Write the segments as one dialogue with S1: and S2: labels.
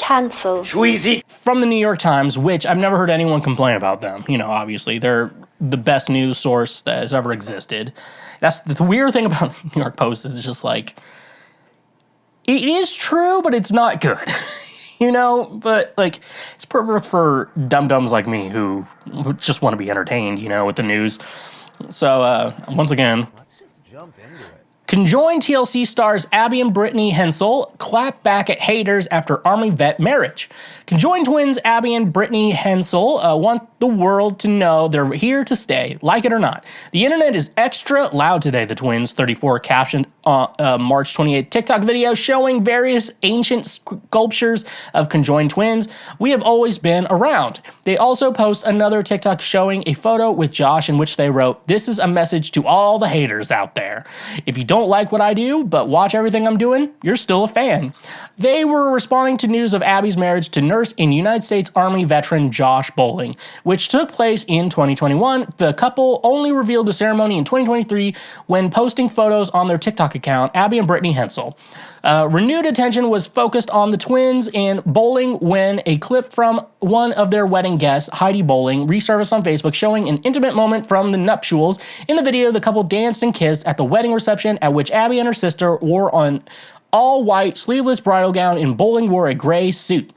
S1: Cancelled.
S2: Schweezy.
S3: From the New York Times, which I've never heard anyone complain about them. You know, obviously, they're the best news source that has ever existed. That's the weird thing about the New York Post is it's just like, it is true, but it's not good. You know, but like, it's perfect for dum-dums like me who just want to be entertained, you know, with the news. So, once again, let's just jump into it. Conjoined TLC stars Abby and Brittany Hensel clap back at haters after Army vet marriage. Conjoined twins Abby and Brittany Hensel want the world to know they're here to stay, like it or not. The internet is extra loud today, the twins, 34, captioned March 28th TikTok video showing various ancient sculptures of conjoined twins. We have always been around. They also post another TikTok showing a photo with Josh in which they wrote, "This is a message to all the haters out there. If you don't like what I do, but watch everything I'm doing, you're still a fan." They were responding to news of Abby's marriage to nurse in United States Army veteran Josh Bowling, which took place in 2021. The couple only revealed the ceremony in 2023 when posting photos on their TikTok account, Abby and Brittany Hensel. Renewed attention was focused on the twins and Bowling when a clip from one of their wedding guests, Heidi Bowling, resurfaced on Facebook showing an intimate moment from the nuptials. In the video, the couple danced and kissed at the wedding reception at which Abby and her sister wore an all-white sleeveless bridal gown and Bowling wore a gray suit.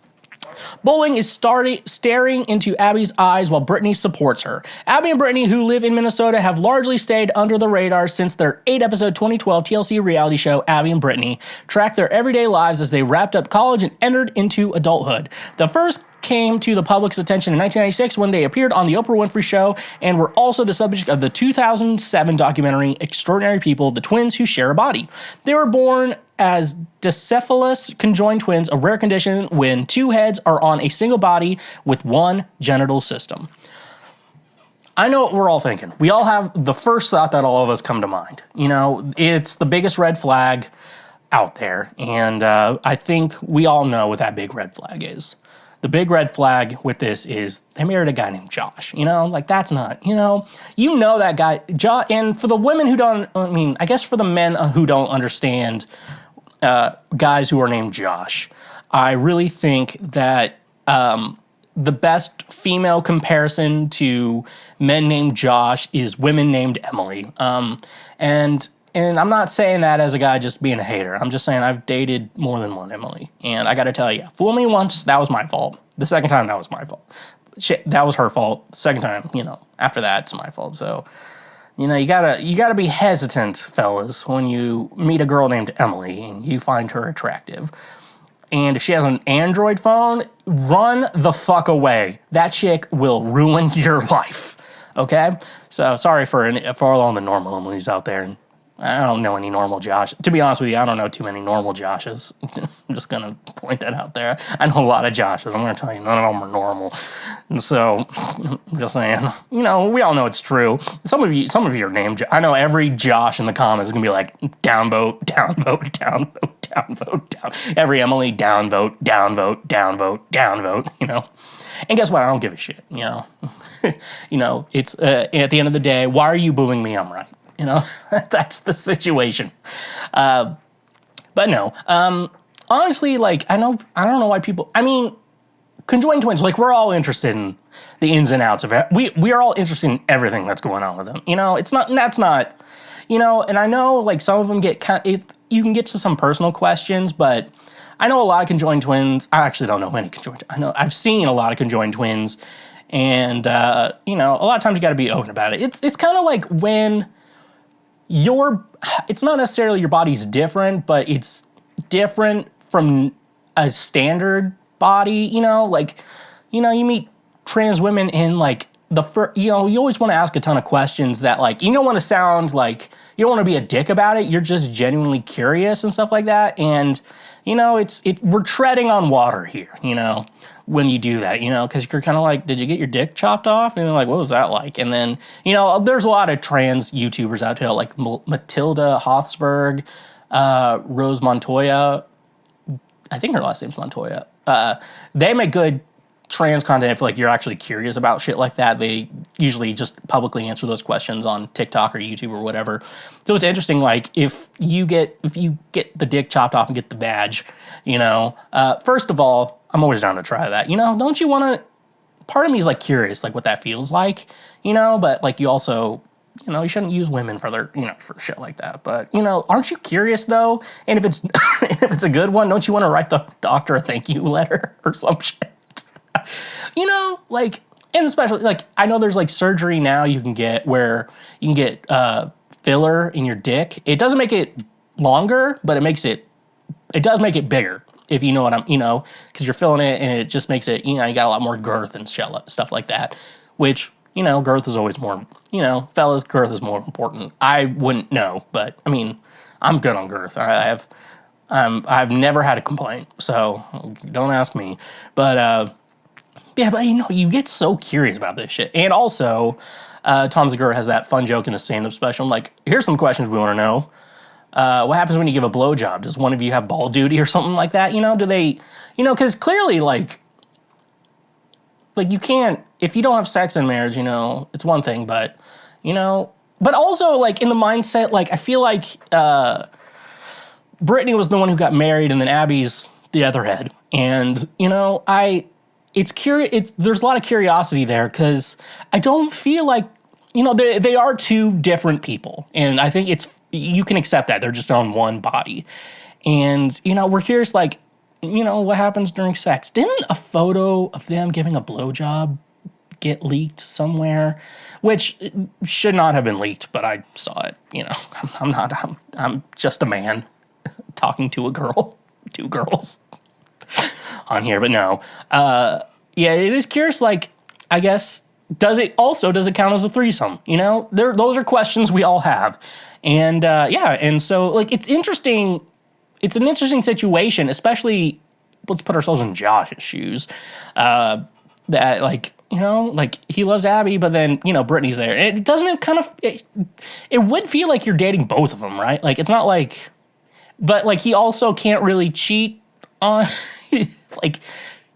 S3: Bowling is staring into Abby's eyes while Brittany supports her. Abby and Brittany, who live in Minnesota, have largely stayed under the radar since their 8-episode 2012 TLC reality show, Abby and Brittany, tracked their everyday lives as they wrapped up college and entered into adulthood. The first came to the public's attention in 1996 when they appeared on The Oprah Winfrey Show and were also the subject of the 2007 documentary Extraordinary People, the Twins Who Share a Body. They were born as dicephalous conjoined twins, a rare condition when two heads are on a single body with one genital system. I know what we're all thinking. We all have the first thought that all of us come to mind. You know, it's the biggest red flag out there, and I think we all know what that big red flag is. The big red flag with this is they married a guy named Josh. You know, like that's not, you know that guy, Josh. And for the women who don't, I mean, I guess for the men who don't understand guys who are named Josh, I really think that the best female comparison to men named Josh is women named Emily. And I'm not saying that as a guy just being a hater. I'm just saying I've dated more than one Emily. And I got to tell you, fool me once, that was my fault. The second time, that was my fault. Shit, that was her fault. The second time, you know, after that, it's my fault. So, you know, you gotta be hesitant, fellas, when you meet a girl named Emily and you find her attractive. And if she has an Android phone, run the fuck away. That chick will ruin your life. Okay? So, sorry for all the normal Emilys out there. I don't know any normal Josh. To be honest with you, I don't know too many normal Joshes. I'm just going to point that out there. I know a lot of Joshes. I'm going to tell you, none of them are normal. And so, I'm just saying, you know, we all know it's true. Some of you are named, I know every Josh in the comments is going to be like, downvote, downvote, downvote, downvote, down. Every Emily, downvote, downvote, downvote, downvote, you know. And guess what? I don't give a shit, you know. You know, it's, at the end of the day, why are you booing me? I'm right. You know, that's the situation. But no, honestly, like, I don't know why people, I mean, conjoined twins, like, we're all interested in the ins and outs of it. We are all interested in everything that's going on with them. You know, that's not, you know, and I know, like, some of them you can get to some personal questions, but I know a lot of conjoined twins. I actually don't know any conjoined, I've seen a lot of conjoined twins, and, you know, a lot of times you got to be open about it. It's kind of like when it's not necessarily your body's different, but it's different from a standard body, you know, like, you know, you meet trans women in like you know, you always want to ask a ton of questions that like, you don't want to sound like, you don't want to be a dick about it. You're just genuinely curious and stuff like that. And, you know, we're treading on water here, you know, when you do that, you know, because you're kind of like, did you get your dick chopped off? And you're like, what was that like? And then, you know, there's a lot of trans YouTubers out there like Matilda Hothsberg, Rose Montoya. I think her last name's Montoya. They make good trans content if like you're actually curious about shit like that. They usually just publicly answer those questions on TikTok or YouTube or whatever. So it's interesting, like if you get the dick chopped off and get the badge, you know, first of all, I'm always down to try that. Don't you want to? Part of me is like curious, like what that feels like, but like you also, you shouldn't use women for their, for shit like that. But, aren't you curious though? And if it's if it's a good one, don't you want to write the doctor a thank you letter or some shit? Like, and especially like I know there's like surgery now you can get where you can get filler in your dick. It doesn't make it longer, but it does make it bigger. If you know what because you're filling it and it just makes it, you got a lot more girth and stuff like that, which, girth is always more, fellas, girth is more important. I wouldn't know, but I mean, I'm good on girth. I've never had a complaint, so don't ask me. But, yeah, but you get so curious about this shit. And also, Tom Segura has that fun joke in his stand-up special. I'm like, here's some questions we want to know. What happens when you give a blowjob? Does one of you have ball duty or something like that? Do they, because clearly, like you can't, if you don't have sex in marriage, it's one thing, but, but also, like, in the mindset, like, I feel like Brittany was the one who got married and then Abby's the other head. And, it's curious, there's a lot of curiosity there because I don't feel like, they are two different people. And I think you can accept that. They're just on one body. And, we're curious, like, what happens during sex? Didn't a photo of them giving a blowjob get leaked somewhere? Which should not have been leaked, but I saw it. I'm just a man talking to a girl, two girls on here, but no. Yeah, it is curious, like, I guess, does it count as a threesome? Those are questions we all have. And, and so, like, it's interesting. It's an interesting situation, especially, let's put ourselves in Josh's shoes, that, like, like, he loves Abby, but then, Brittany's there. It doesn't it would feel like you're dating both of them, right? Like, it's not like, but, like, he also can't really cheat on, like,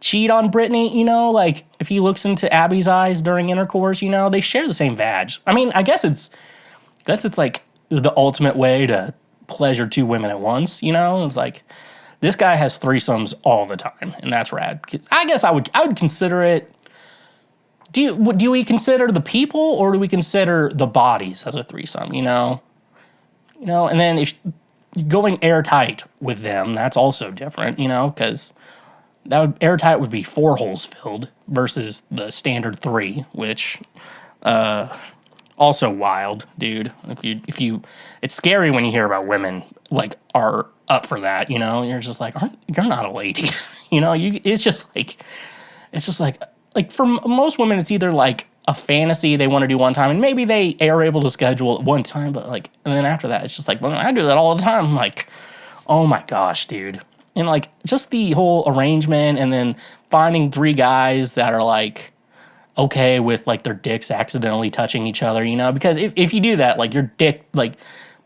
S3: cheat on Brittany, like, if he looks into Abby's eyes during intercourse, they share the same vag. I mean, I guess it's like the ultimate way to pleasure two women at once, It's like, this guy has threesomes all the time, and that's rad. I guess I would consider it. Do we consider the people, or do we consider the bodies as a threesome, and then if going airtight with them, that's also different, because airtight would be 4 holes filled versus the standard 3, which also wild, dude. If you, it's scary when you hear about women like are up for that, You're just like, you're not a lady, It's just like for most women, it's either like a fantasy they want to do one time, and maybe they are able to schedule it one time, but like, and then after that, it's just like, well, I do that all the time. I'm like, oh my gosh, dude. And, like, just the whole arrangement and then finding 3 guys that are, like, okay with, like, their dicks accidentally touching each other, Because if you do that, like, your dick, like,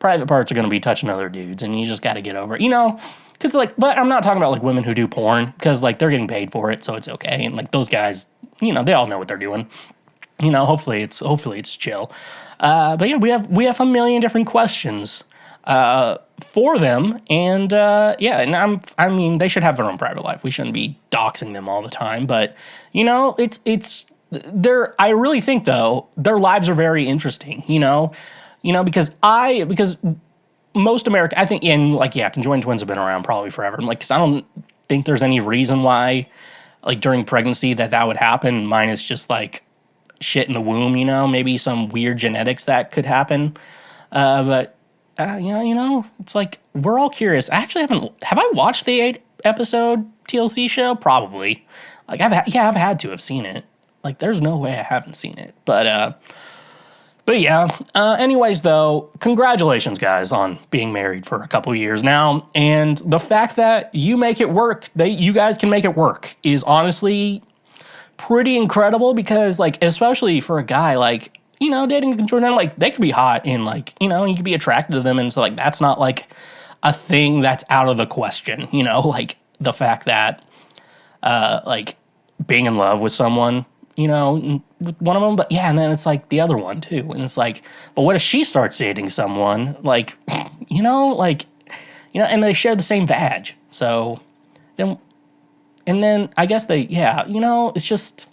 S3: private parts are going to be touching other dudes, and you just got to get over it, Because, like, but I'm not talking about, like, women who do porn, because, like, they're getting paid for it, so it's okay. And, like, those guys, they all know what they're doing. Hopefully it's chill. But, yeah, we have a million different questions for them, and and I mean they should have their own private life. We shouldn't be doxing them all the time, but it's I really think though their lives are very interesting, because most America, I think, and like, yeah, conjoined twins have been around probably forever. Like, 'cause I don't think there's any reason why, like, during pregnancy that would happen. Mine is just like shit in the womb, maybe some weird genetics that could happen, but. It's like, we're all curious. I actually have I watched the 8-episode TLC show? Probably. Like, I've had to have seen it. Like, there's no way I haven't seen it. But yeah. Anyways, though, congratulations, guys, on being married for a couple years now. And the fact that you make it work, you guys can make it work, is honestly pretty incredible because, like, especially for a guy, like, dating a conjoined, like, they could be hot and, like, you could be attracted to them. And so, like, that's not, like, a thing that's out of the question, like, the fact that, like, being in love with someone, with one of them. But, yeah, and then it's, like, the other one, too. And it's, like, but what if she starts dating someone, like, and they share the same vag. So, then, And then I guess it's just,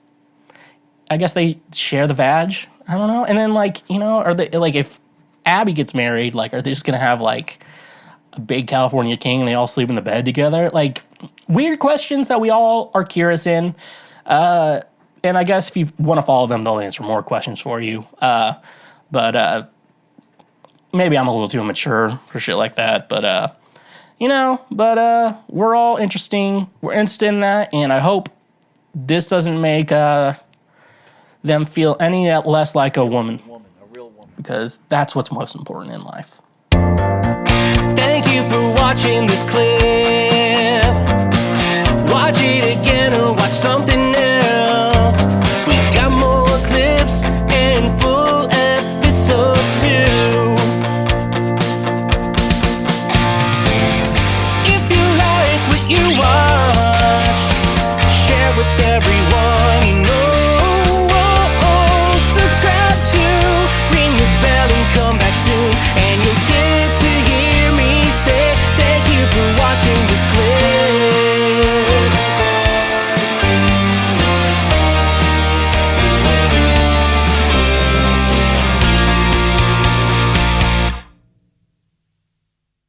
S3: I guess they share the vag. I don't know. And then are they like, if Abby gets married, like, are they just gonna have like a big California king and they all sleep in the bed together? Like, weird questions that we all are curious in. And I guess if you want to follow them, they'll answer more questions for you. But maybe I'm a little too immature for shit like that. But we're all interesting. We're interested in that, and I hope this doesn't make them feel any less like a woman.
S1: A real woman.
S3: Because that's what's most important in life.
S2: Thank you for watching this clip. Watch it again or watch something